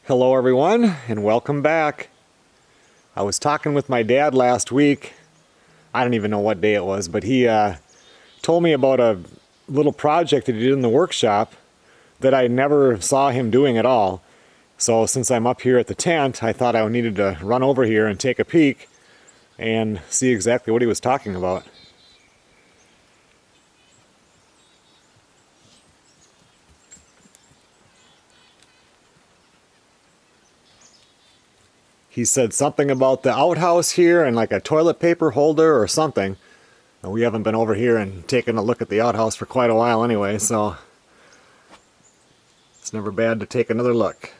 Hello everyone, and welcome back. I was talking with my dad last week. I don't even know what day it was, but he told me about a little project that he did in the workshop that I never saw him doing at all. So since I'm up here at the tent, I thought I needed to run over here and take a peek and see exactly what he was talking about. He said something about the outhouse here and like a toilet paper holder or something. We haven't been over here and taken a look at the outhouse for quite a while anyway, so it's never bad to take another look.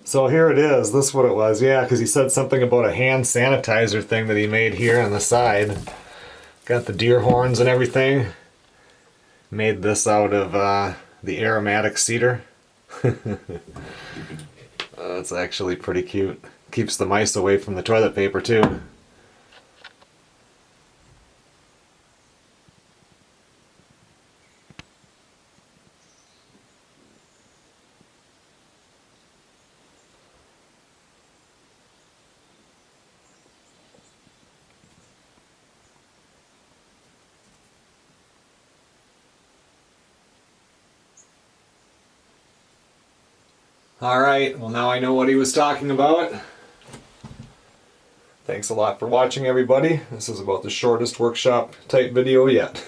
So here it is. This is what it was. Yeah, because he said something about a hand sanitizer thing that he made here on the side. Got the deer horns and everything. Made this out of the aromatic cedar. It's actually pretty cute. Keeps the mice away from the toilet paper too. Alright, well now I know what he was talking about. Thanks a lot for watching, everybody. This is about the shortest workshop type video yet.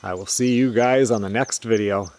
I will see you guys on the next video.